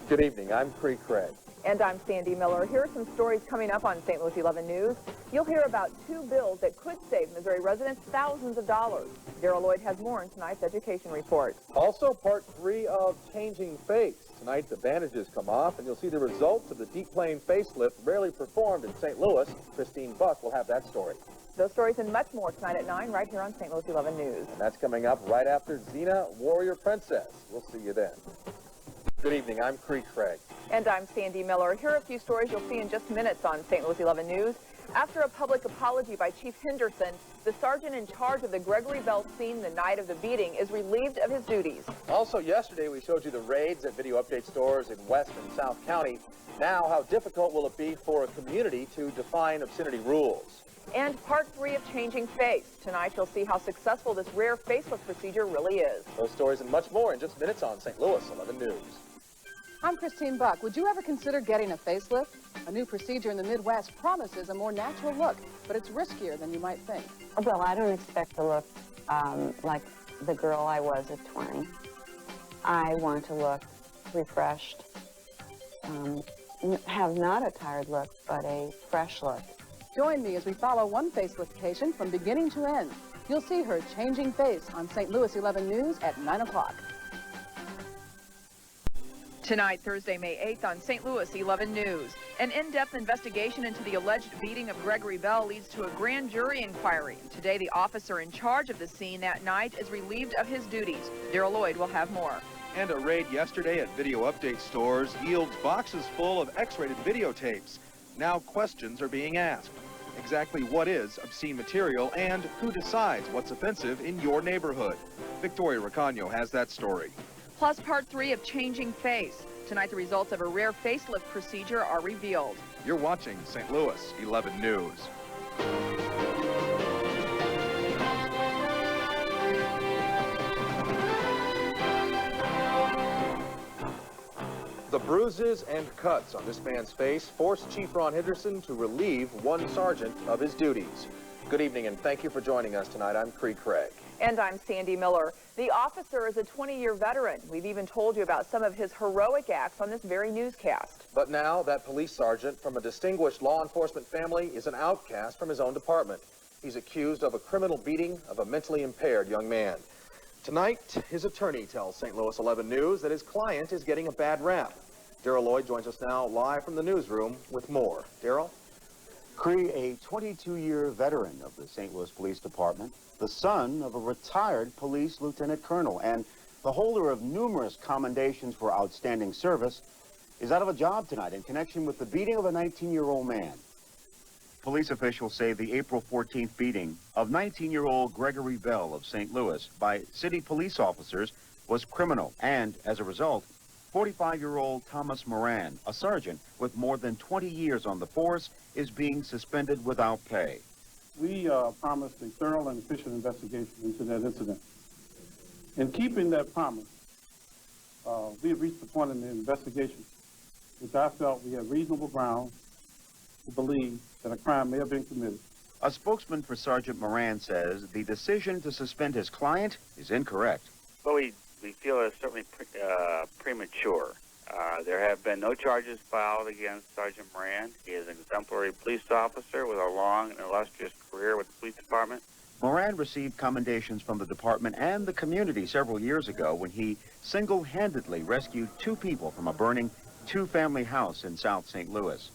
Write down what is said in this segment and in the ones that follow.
Good evening. I'm Cree Craig. And I'm Sandy Miller. Here are some stories coming up on St. Louis 11 News. You'll hear about two bills that could save Missouri residents thousands of dollars. Daryl Lloyd has more in tonight's education report. Also, part 3 of Changing Face. Tonight, the bandages come off, and you'll see the results of the deep plane facelift rarely performed in St. Louis. Christine Buck will have that story. Those stories and much more tonight at 9 right here on St. Louis 11 News. And that's coming up right after Xena, Warrior Princess. We'll see you then. Good evening. I'm Cree Craig. And I'm Sandy Miller. Here are a few stories you'll see in just minutes on St. Louis 11 News. After a public apology by Chief Henderson, the sergeant in charge of the Gregory Bell scene the night of the beating is relieved of his duties. Also yesterday, we showed you the raids at video update stores in West and South County. Now, how difficult will it be for a community to define obscenity rules? And part 3 of Changing Face. Tonight, you'll see how successful this rare facelift procedure really is. Those stories and much more in just minutes on St. Louis 11 News. I'm Christine Buck. Would you ever consider getting a facelift? A new procedure in the Midwest promises a more natural look, but it's riskier than you might think. Well, I don't expect to look like the girl I was at 20. I want to look refreshed, have not a tired look, but a fresh look. Join me as we follow one facelift patient from beginning to end. You'll see her changing face on St. Louis 11 News at 9 o'clock. Tonight, Thursday, May 8th on St. Louis 11 News. An in-depth investigation into the alleged beating of Gregory Bell leads to a grand jury inquiry. Today, the officer in charge of the scene that night is relieved of his duties. Daryl Lloyd will have more. And a raid yesterday at video update stores yields boxes full of X-rated videotapes. Now questions are being asked. Exactly what is obscene material and who decides what's offensive in your neighborhood? Victoria Ricano has that story. Plus part 3 of Changing Face. Tonight, the results of a rare facelift procedure are revealed. You're watching St. Louis 11 News. The bruises and cuts on this man's face forced Chief Ron Henderson to relieve one sergeant of his duties. Good evening, and thank you for joining us tonight. I'm Cree Craig. And I'm Sandy Miller. The officer is a 20-year veteran. We've even told you about some of his heroic acts on this very newscast. But now that police sergeant from a distinguished law enforcement family is an outcast from his own department. He's accused of a criminal beating of a mentally impaired young man. Tonight, his attorney tells St. Louis 11 News that his client is getting a bad rap. Daryl Lloyd joins us now live from the newsroom with more. Daryl? Cree, a 22-year veteran of the St. Louis Police Department, the son of a retired police lieutenant colonel, and the holder of numerous commendations for outstanding service, is out of a job tonight in connection with the beating of a 19-year-old man. Police officials say the April 14th beating of 19-year-old Gregory Bell of St. Louis by city police officers was criminal, and as a result, 45-year-old Thomas Moran, a sergeant with more than 20 years on the force, is being suspended without pay. We promised a thorough and efficient investigation into that incident. In keeping that promise, we have reached the point in the investigation which I felt we had reasonable grounds to believe that a crime may have been committed. A spokesman for Sergeant Moran says the decision to suspend his client is incorrect. Well, we feel it's certainly premature. There have been no charges filed against Sergeant Moran. He is an exemplary police officer with a long and illustrious career with the police department. Moran received commendations from the department and the community several years ago when he single-handedly rescued 2 people from a burning 2-family house in South St. Louis.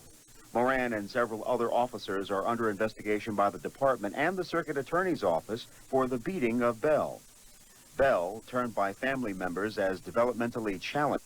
Moran and several other officers are under investigation by the department and the circuit attorney's office for the beating of Bell. Bell, termed by family members as developmentally challenged,